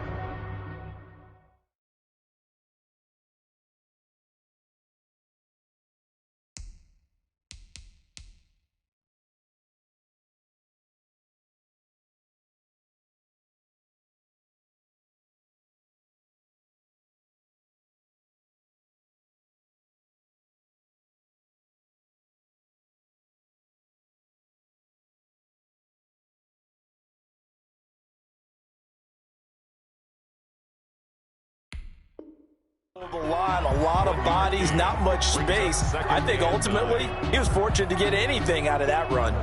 The line, a lot of bodies, not much space. I think ultimately he was fortunate to get anything out of that run.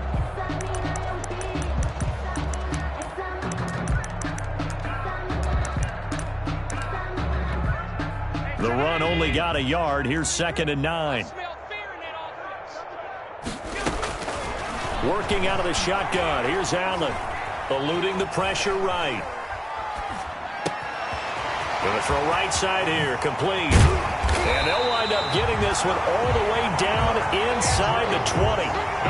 The run only got a yard. Here's 2nd and 9. Working out of the shotgun. Here's Allen. Eluding the pressure right. Going to throw right side here, complete. And they'll wind up getting this one all the way down inside the 20.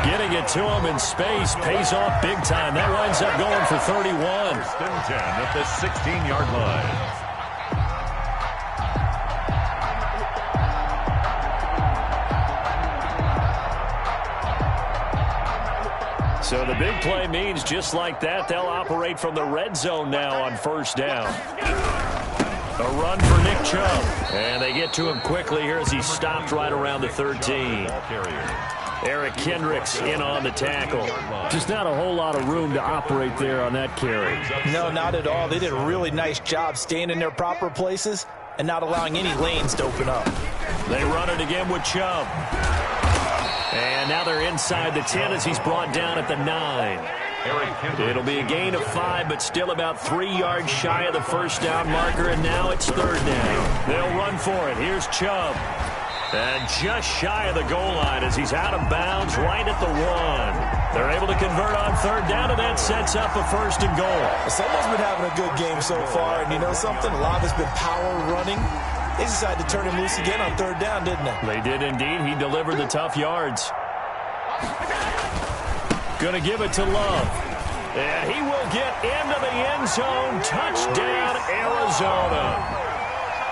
Getting it to him in space pays off big time. That winds up going for 31.
1st and 10 at the 16-yard line.
So the big play means just like that, they'll operate from the red zone now on 1st down. A run for Nick Chubb. And they get to him quickly here as he stopped right around the 13. Eric Kendricks in on the tackle. Just not a whole lot of room to operate there on that carry.
No, not at all. They did a really nice job staying in their proper places and not allowing any lanes to open up.
They run it again with Chubb. And now they're inside the 10 as he's brought down at the 9. It'll be a gain of 5, but still about 3 yards shy of the 1st down marker, and now it's 3rd down. They'll run for it. Here's Chubb. And just shy of the goal line as he's out of bounds right at the 1. They're able to convert on 3rd down, and that sets up a 1st and goal.
Someone's been having a good game so far, and you know something? A lot of it's been power running. They decided to turn him loose again on 3rd down, didn't they?
They did indeed. He delivered the tough yards. Going to give it to Love. And he will get into the end zone. Touchdown, Arizona.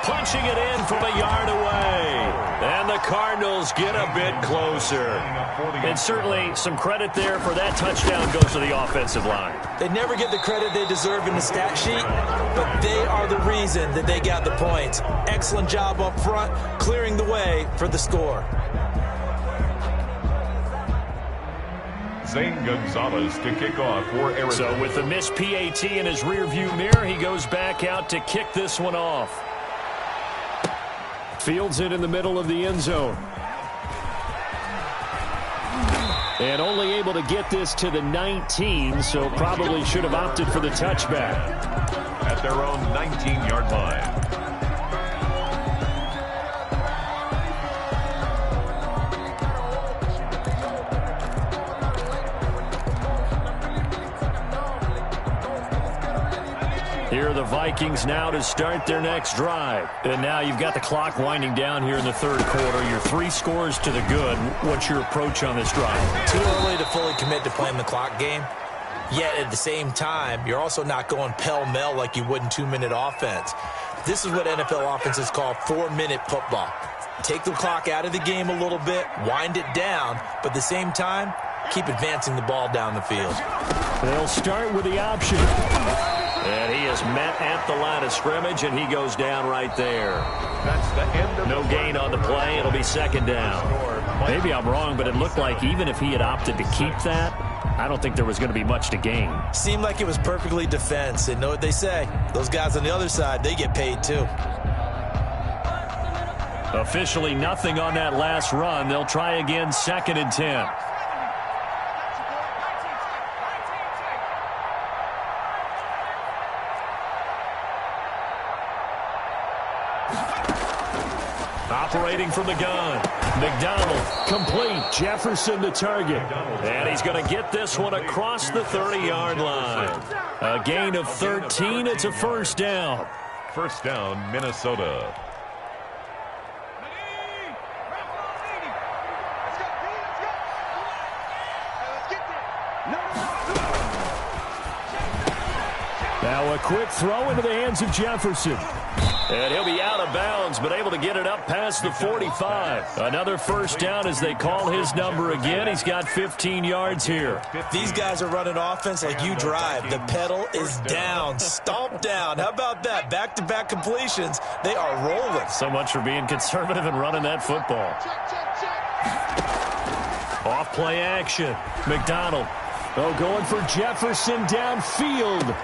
Punching it in from a yard away. And the Cardinals get a bit closer. And certainly some credit there for that touchdown goes to the offensive line.
They never get the credit they deserve in the stat sheet, but they are the reason that they got the points. Excellent job up front, clearing the way for the score.
Zane Gonzalez to kick off for Arizona.
So with the missed PAT in his rearview mirror, he goes back out to kick this one off. Fields it in the middle of the end zone. And only able to get this to the 19, so probably should have opted for the touchback.
At their own 19-yard line.
Here are the Vikings now to start their next drive. And now you've got the clock winding down here in the 3rd quarter. Your 3 scores to the good. What's your approach on this drive?
Too early to fully commit to playing the clock game. Yet at the same time, you're also not going pell-mell like you would in 2-minute offense. This is what NFL offenses call 4-minute football. Take the clock out of the game a little bit, wind it down, but at the same time, keep advancing the ball down the field.
They'll start with the option. And he is met at the line of scrimmage, and he goes down right there.
That's the end of
no gain on the play. It'll be second down. Maybe I'm wrong, but it looked like even if he had opted to keep that, I don't think there was going to be much to gain.
Seemed like it was perfectly defense. And know what they say? Those guys on the other side, they get paid too.
Officially nothing on that last run. They'll try again, 2nd and 10. Operating from the gun. McDonald, complete. Jefferson the target. And he's going to get this one across the 30-yard line. A gain of 13. It's a first down.
First down, Minnesota.
Now a quick throw into the hands of Jefferson. And he'll be out of bounds, but able to get it up past the 45. Another first down as they call his number again. He's got 15 yards here.
These guys are running offense like you drive. The pedal is down, stomp down. How about that? Back-to-back completions. They are rolling.
So much for being conservative and running that football. Off play action. McDonald. Oh, going for Jefferson downfield.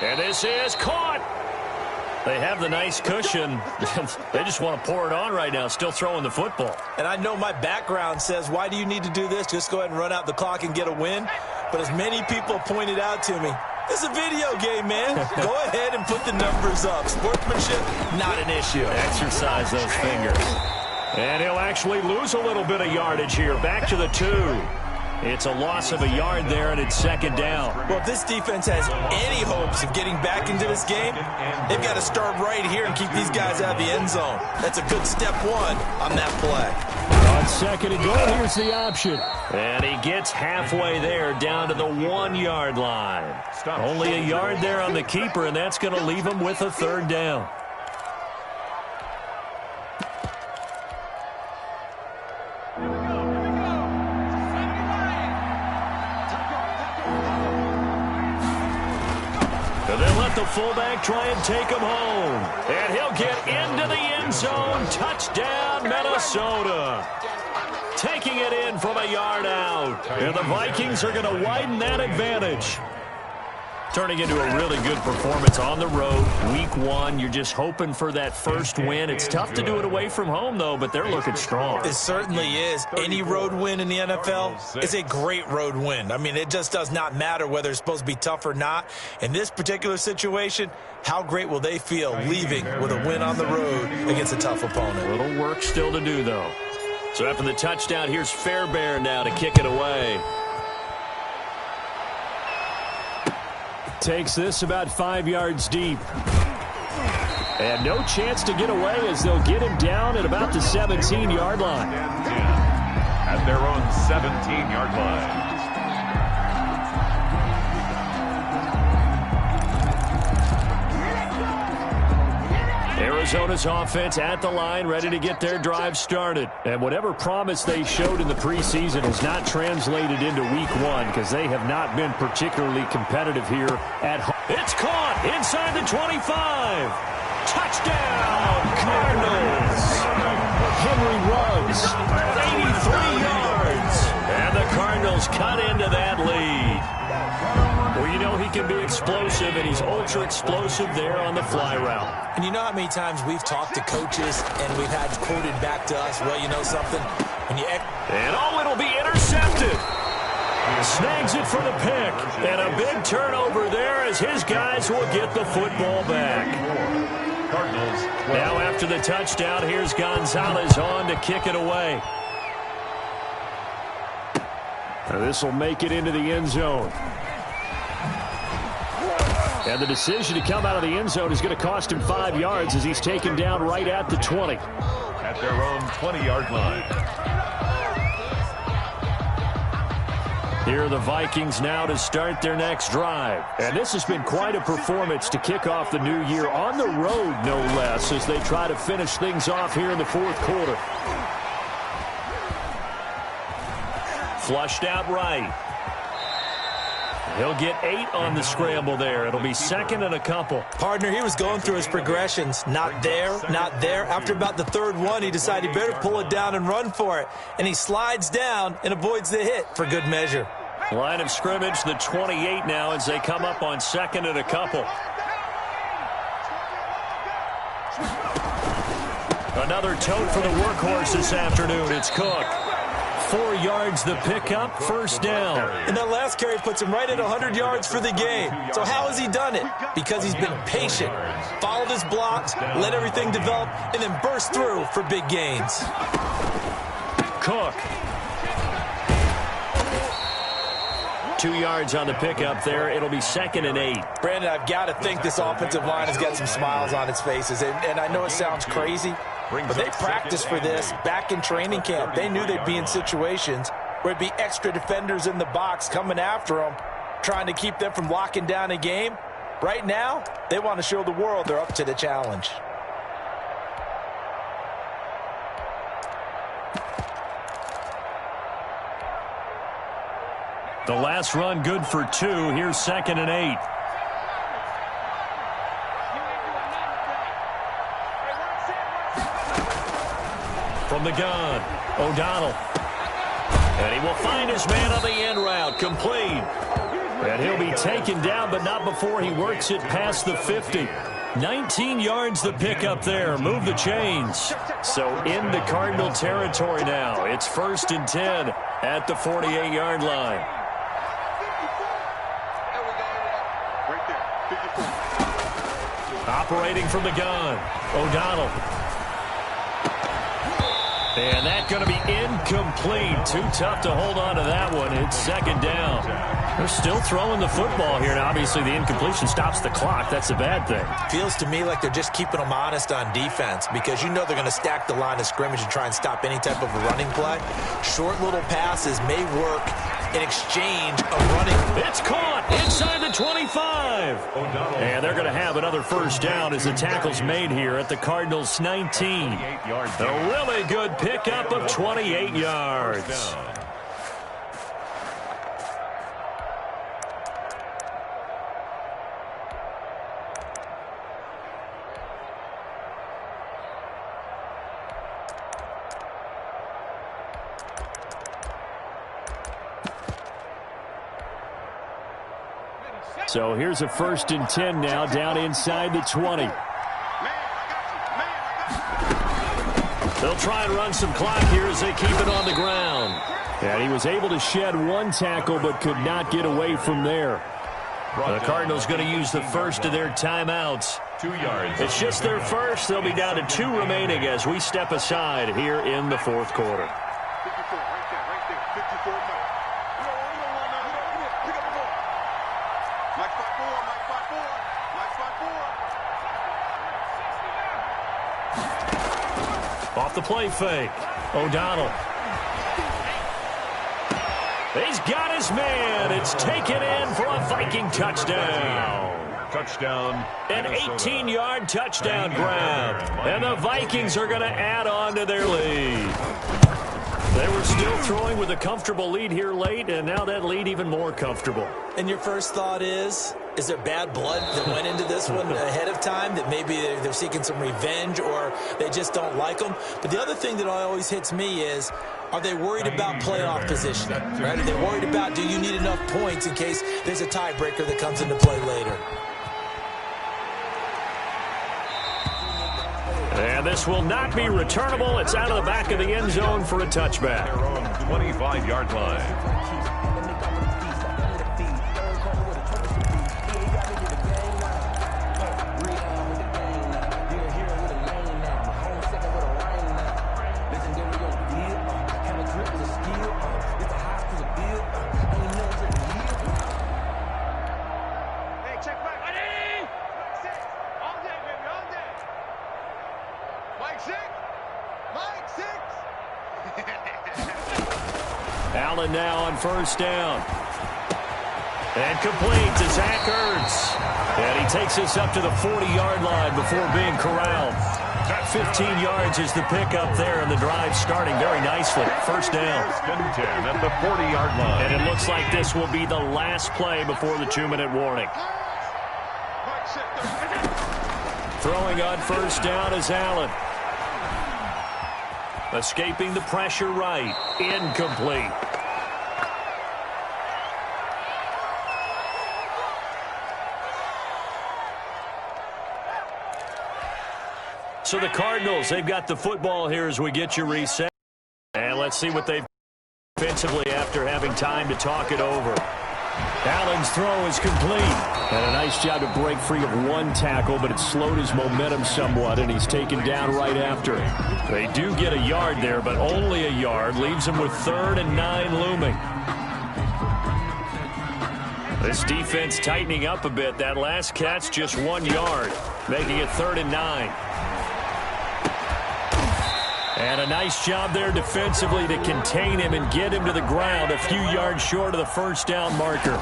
And this is caught. They have the nice cushion. They just want to pour it on right now, still throwing the football.
And I know my background says, why do you need to do this? Just go ahead and run out the clock and get a win. But as many people pointed out to me, this is a video game, man. Go ahead and put the numbers up. Sportsmanship, not an issue.
Exercise those fingers. And he'll actually lose a little bit of yardage here. Back to the 2. It's a loss of a yard there, and it's second down.
Well, if this defense has any hopes of getting back into this game, they've got to start right here and keep these guys out of the end zone. That's a good step 1 on that play.
On 2nd and goal, here's the option. And he gets halfway there, down to the 1-yard line. Only a yard there on the keeper, and that's going to leave him with a third down. The fullback try and take him home. And he'll get into the end zone. Touchdown, Minnesota. Taking it in from a yard out. And the Vikings are going to widen that advantage. Turning into a really good performance on the road. Week 1, you're just hoping for that first win. It's tough to do it away from home, though, but they're looking strong.
It certainly is. Any road win in the NFL is a great road win. I mean, it just does not matter whether it's supposed to be tough or not. In this particular situation, how great will they feel leaving with a win on the road against a tough opponent?
A little work still to do, though. So after the touchdown, here's Fairbairn now to kick it away. Takes this about 5 yards deep. And no chance to get away as they'll get him down at about the 17-yard line.
At their own 17-yard line.
Arizona's offense at the line, ready to get their drive started. And whatever promise they showed in the preseason has not translated into week 1 because they have not been particularly competitive here at home. It's caught inside the 25. Touchdown, Cardinals. Henry Ruggs, 83 yards. And the Cardinals cut into that lead. Well, you know he can be explosive, and he's ultra-explosive there on the fly route.
And you know how many times we've talked to coaches and we've had quoted back to us, well, you know something?
And it'll be intercepted. Snags it for the pick. And a big turnover there as his guys will get the football back.
Cardinals.
Now after the touchdown, here's Gonzalez on to kick it away. This will make it into the end zone. And the decision to come out of the end zone is going to cost him 5 yards as he's taken down right at the 20.
At their own 20-yard line.
Here are the Vikings now to start their next drive. And this has been quite a performance to kick off the new year on the road, no less, as they try to finish things off here in the fourth quarter. Flushed out right. He'll get 8 on the scramble there. It'll be 2nd and a couple.
Partner, he was going through his progressions. Not there, not there. After about the 3rd one, he decided he better pull it down and run for it. And he slides down and avoids the hit for good measure.
Line of scrimmage, the 28 now as they come up on 2nd and a couple. Another tote for the workhorse this afternoon. It's Cook. 4 yards the pickup, 1st down.
And that last carry puts him right at 100 yards for the game. So how has he done it? Because he's been patient, followed his blocks, let everything develop, and then burst through for big gains.
Cook. 2 yards on the pickup there. It'll be 2nd and 8.
Brandon, I've got to think this offensive line has got some smiles on its faces. And I know it sounds crazy, but they practiced for this back in training camp. They knew they'd be in situations where it'd be extra defenders in the box coming after them, trying to keep them from locking down a game. Right now, they want to show the world they're up to the challenge.
The last run good for 2. Here's 2nd and 8. From the gun, O'Donnell. And he will find his man on the end route, complete. And he'll be taken down, but not before he works it past the 50. 19 yards the pickup there. Move the chains. So into Cardinal territory now. It's 1st and 10 at the 48-yard line. Operating from the gun, O'Donnell. And that's going to be incomplete. Too tough to hold on to that one. It's 2nd down. They're still throwing the football here. Now, obviously, the incompletion stops the clock. That's a bad thing.
Feels to me like they're just keeping them honest on defense because you know they're going to stack the line of scrimmage and try and stop any type of a running play. Short little passes may work in exchange of running.
It's caught inside the 25. And they're going to have another 1st down as the tackle's made here at the Cardinals' 19. A really good pickup of 28 yards. So here's a 1st and 10 now down inside the 20. They'll try and run some clock here as they keep it on the ground. And he was able to shed 1 tackle but could not get away from there. The Cardinals going to use the first of their timeouts.
2 yards.
It's just their first. They'll be down to 2 remaining as we step aside here in the 4th quarter.
54, right there, 54 Mike. Pick up the ball. Mike 5-4, Mike 5-4, Mike 5-4.
Off the play fake. O'Donnell. He's got his man. It's taken in for a Viking touchdown.
Touchdown.
An 18-yard touchdown grab. And the Vikings are going to add on to their lead. They were still throwing with a comfortable lead here late, and now that lead even more comfortable.
And your first thought is there bad blood that went into this one ahead of time, that maybe they're seeking some revenge or they just don't like them? But the other thing that always hits me is, are they worried about playoff position? Right? Are they worried about, do you need enough points in case there's a tiebreaker that comes into play later?
And this will not be returnable. It's out of the back of the end zone for a touchback.
Their own 25-yard line.
Allen now on first down. And complete to Zach Ertz. And he takes us up to the 40-yard line before being corralled. 15 yards is the pickup there, and the drive starting very nicely. First down.
10 at the 40-yard line.
And it looks like this will be the last play before the 2-minute warning. Throwing on first down is Allen. Escaping the pressure right. Incomplete. So the Cardinals, they've got the football here as we get you reset. And let's see what they've defensively after having time to talk it over. Allen's throw is complete. And a nice job to break free of one tackle, but it slowed his momentum somewhat, and he's taken down right after it. They do get a yard there, but only a yard. Leaves him with 3rd and 9 looming. This defense tightening up a bit. That last catch just 1 yard, making it 3rd and 9. And a nice job there defensively to contain him and get him to the ground a few yards short of the first down marker.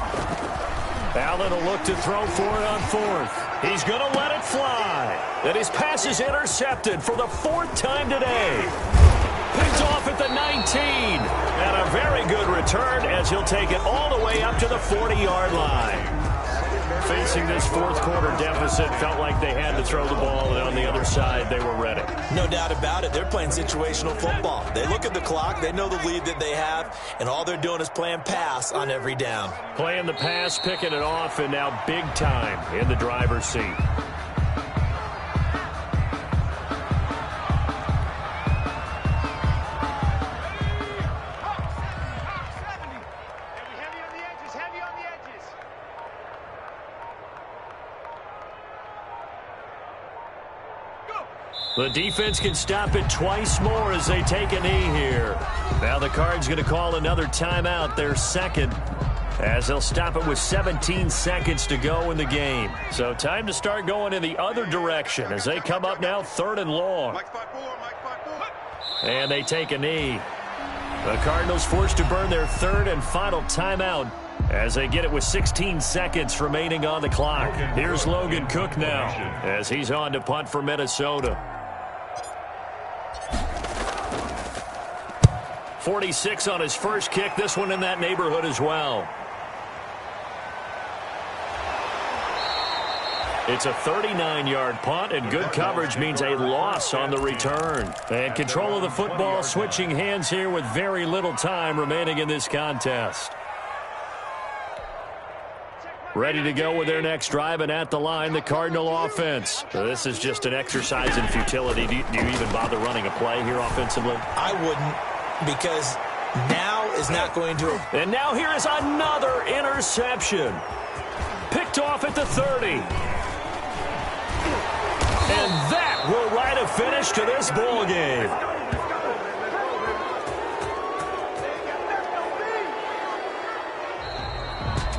Allen will look to throw for it on 4th. He's going to let it fly. And his pass is intercepted for the 4th time today. Picked off at the 19. And a very good return as he'll take it all the way up to the 40-yard line. Facing this fourth quarter deficit, felt like they had to throw the ball, and on the other side, they were ready.
No doubt about it. They're playing situational football. They look at the clock, they know the lead that they have, and all they're doing is playing pass on every down.
Playing the pass, picking it off, and now big time in the driver's seat. The defense can stop it twice more as they take a knee here. Now the Cards going to call another timeout, their second, as they'll stop it with 17 seconds to go in the game. So time to start going in the other direction as they come up now 3rd and long. And they take a knee. The Cardinals forced to burn their 3rd and final timeout as they get it with 16 seconds remaining on the clock. Here's Logan Cook now as he's on to punt for Minnesota. 46 on his first kick. This one in that neighborhood as well. It's a 39-yard punt, and good coverage means a loss on the return. And control of the football switching hands here with very little time remaining in this contest. Ready to go with their next drive, and at the line, the Cardinal offense. So this is just an exercise in futility. Do you even bother running a play here offensively?
I wouldn't, because now is not going to.
And now here is another interception. Picked off at the 30. And that will write a finish to this ball game.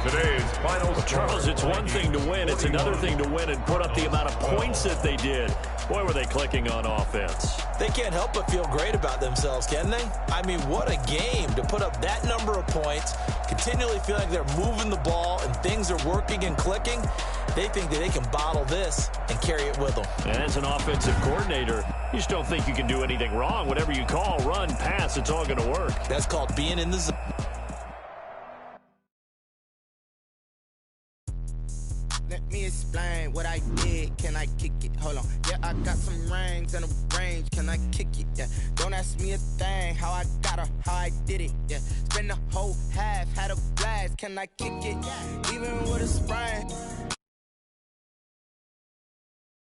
Today's final score.
Charles, it's one thing to win. It's another thing to win and put up the amount of points that they did. Boy, were they clicking on offense.
They can't help but feel great about themselves, can they? I mean, what a game to put up that number of points, continually feel like they're moving the ball and things are working and clicking. They think that they can bottle this and carry it with them.
And as an offensive coordinator, you just don't think you can do anything wrong. Whatever you call, run, pass, it's all going to work.
That's called being in the zone.
Let me explain what I did. Can I kick it? Hold on. Yeah, I got some rings and a range. Can I kick it? Yeah. Don't ask me a thing. How I got her, how I did it. Yeah. Spend the whole half, had a blast. Can I kick it? Even with a sprain.